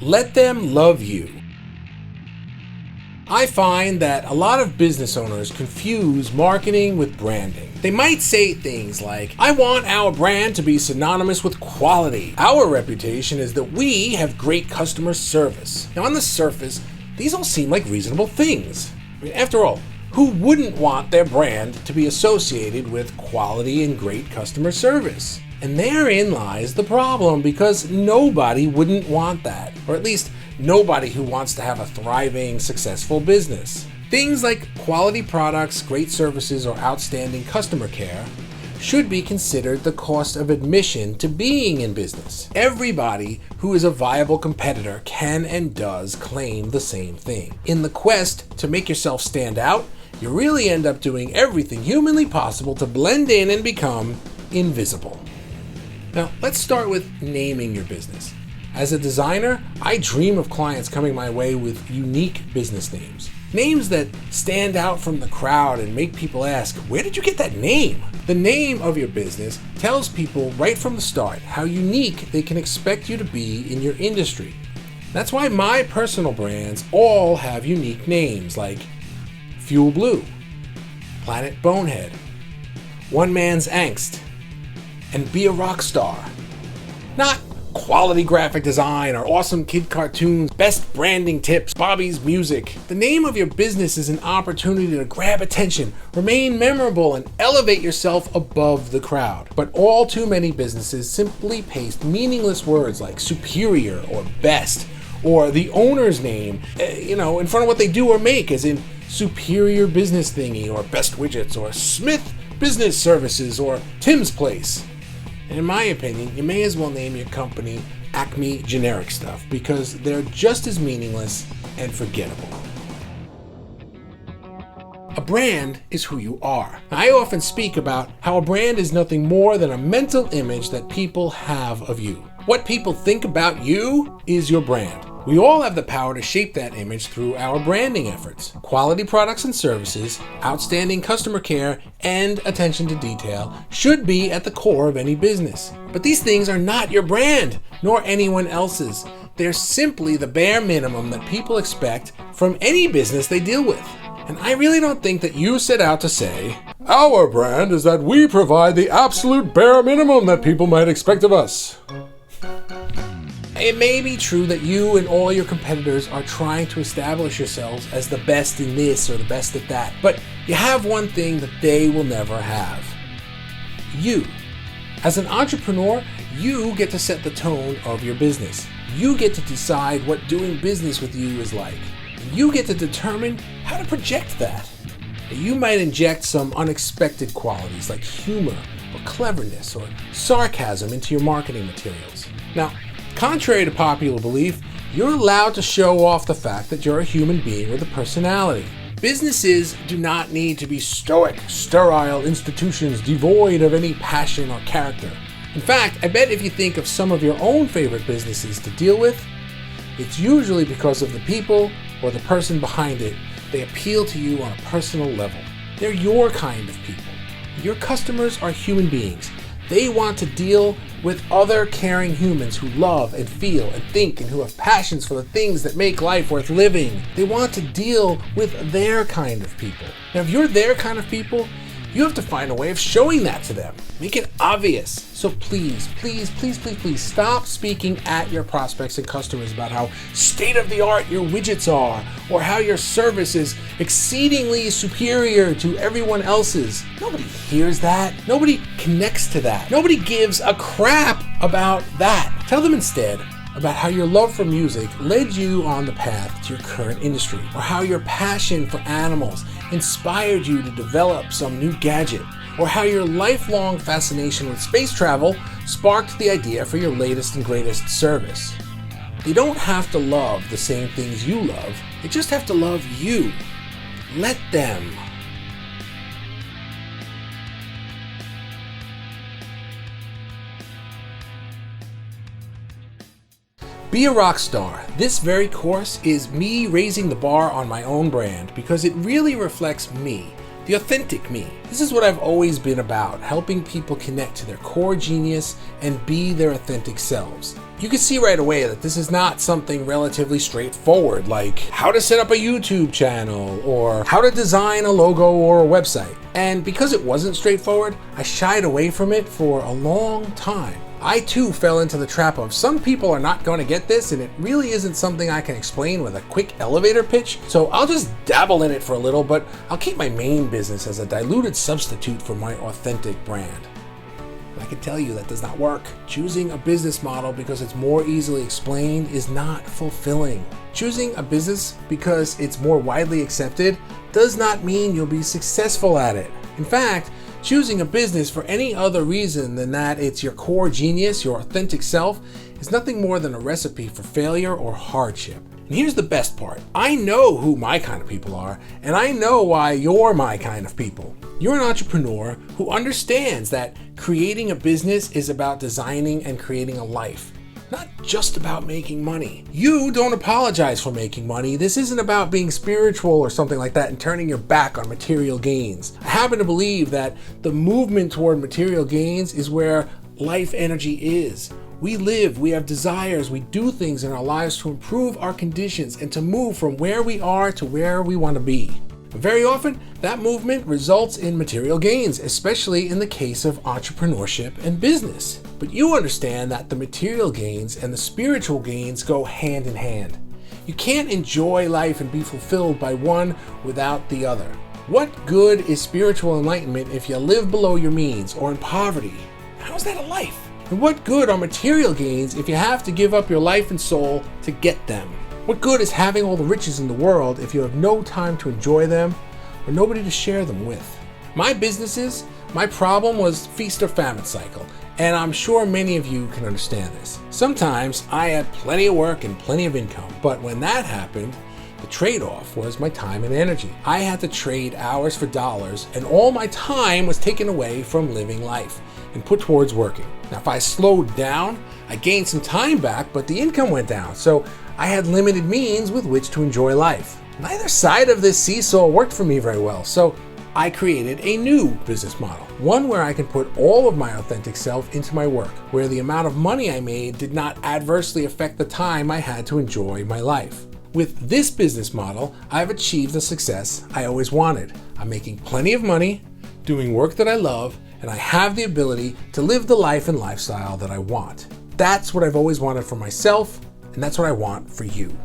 Let them love you. I find that a lot of business owners confuse marketing with branding. They might say things like, I want our brand to be synonymous with quality. Our reputation is that we have great customer service. Now, on the surface, these all seem like reasonable things. After all, who wouldn't want their brand to be associated with quality and great customer service? And therein lies the problem, because nobody wouldn't want that, or at least nobody who wants to have a thriving, successful business. Things like quality products, great services, or outstanding customer care should be considered the cost of admission to being in business. Everybody who is a viable competitor can and does claim the same thing. In the quest to make yourself stand out, you really end up doing everything humanly possible to blend in and become invisible. Now, let's start with naming your business. As a designer, I dream of clients coming my way with unique business names. Names that stand out from the crowd and make people ask, where did you get that name? The name of your business tells people right from the start how unique they can expect you to be in your industry. That's why my personal brands all have unique names like Fuel Blue, Planet Bonehead, One Man's Angst, and Be a Rock Star. Not quality graphic design or awesome kid cartoons, best branding tips, Bobby's music. The name of your business is an opportunity to grab attention, remain memorable, and elevate yourself above the crowd. But all too many businesses simply paste meaningless words like superior or best, or the owner's name, in front of what they do or make, as in Superior Business Thingy, or Best Widgets, or Smith Business Services, or Tim's Place. And in my opinion, you may as well name your company Acme Generic Stuff, because they're just as meaningless and forgettable. A brand is who you are. I often speak about how a brand is nothing more than a mental image that people have of you. What people think about you is your brand. We all have the power to shape that image through our branding efforts. Quality products and services, outstanding customer care, and attention to detail should be at the core of any business. But these things are not your brand, nor anyone else's. They're simply the bare minimum that people expect from any business they deal with. And I really don't think that you set out to say, our brand is that we provide the absolute bare minimum that people might expect of us. It may be true that you and all your competitors are trying to establish yourselves as the best in this or the best at that, but you have one thing that they will never have. You. As an entrepreneur, you get to set the tone of your business. You get to decide what doing business with you is like. You get to determine how to project that. You might inject some unexpected qualities like humor or cleverness or sarcasm into your marketing materials. Now, contrary to popular belief, you're allowed to show off the fact that you're a human being with a personality. Businesses do not need to be stoic, sterile institutions devoid of any passion or character. In fact, I bet if you think of some of your own favorite businesses to deal with, it's usually because of the people or the person behind it. They appeal to you on a personal level. They're your kind of people. Your customers are human beings. They want to deal with other caring humans who love and feel and think and who have passions for the things that make life worth living. They want to deal with their kind of people. Now, if you're their kind of people, you have to find a way of showing that to them. Make it obvious. So please, please, please, please, please stop speaking at your prospects and customers about how state-of-the-art your widgets are or how your service is exceedingly superior to everyone else's. Nobody hears that. Nobody connects to that. Nobody gives a crap about that. Tell them instead about how your love for music led you on the path to your current industry, or how your passion for animals inspired you to develop some new gadget, or how your lifelong fascination with space travel sparked the idea for your latest and greatest service. They don't have to love the same things you love, they just have to love you. Let them. Be a rock star. This very course is me raising the bar on my own brand because it really reflects me, The authentic me. This is what I've always been about, helping people connect to their core genius and be their authentic selves. You can see right away that this is not something relatively straightforward, like how to set up a YouTube channel or how to design a logo or a website. And because it wasn't straightforward, I shied away from it for a long time. I too fell into the trap of some people are not going to get this, and it really isn't something I can explain with a quick elevator pitch, so I'll just dabble in it for a little, but I'll keep my main business as a diluted substitute for my authentic brand. I can tell you that does not work. Choosing a business model because it's more easily explained is not fulfilling. Choosing a business because it's more widely accepted does not mean you'll be successful at it. In fact, choosing a business for any other reason than that it's your core genius, your authentic self, is nothing more than a recipe for failure or hardship. And here's the best part. I know who my kind of people are, and I know why you're my kind of people. You're an entrepreneur who understands that creating a business is about designing and creating a life, not just about making money. You don't apologize for making money. This isn't about being spiritual or something like that and turning your back on material gains. I happen to believe that the movement toward material gains is where life energy is. We live, we have desires, we do things in our lives to improve our conditions and to move from where we are to where we want to be. Very often, that movement results in material gains, especially in the case of entrepreneurship and business. But you understand that the material gains and the spiritual gains go hand in hand. You can't enjoy life and be fulfilled by one without the other. What good is spiritual enlightenment if you live below your means or in poverty? How is that a life? And what good are material gains if you have to give up your life and soul to get them? What good is having all the riches in the world if you have no time to enjoy them or nobody to share them with? My businesses, my problem was feast or famine cycle, and I'm sure many of you can understand this. Sometimes I had plenty of work and plenty of income, but when that happened, the trade-off was my time and energy. I had to trade hours for dollars, and all my time was taken away from living life and put towards working. Now, if I slowed down, I gained some time back, but the income went down, so I had limited means with which to enjoy life. Neither side of this seesaw worked for me very well, so I created a new business model, one where I can put all of my authentic self into my work, where the amount of money I made did not adversely affect the time I had to enjoy my life. With this business model, I've achieved the success I always wanted. I'm making plenty of money, doing work that I love, and I have the ability to live the life and lifestyle that I want. That's what I've always wanted for myself, and that's what I want for you.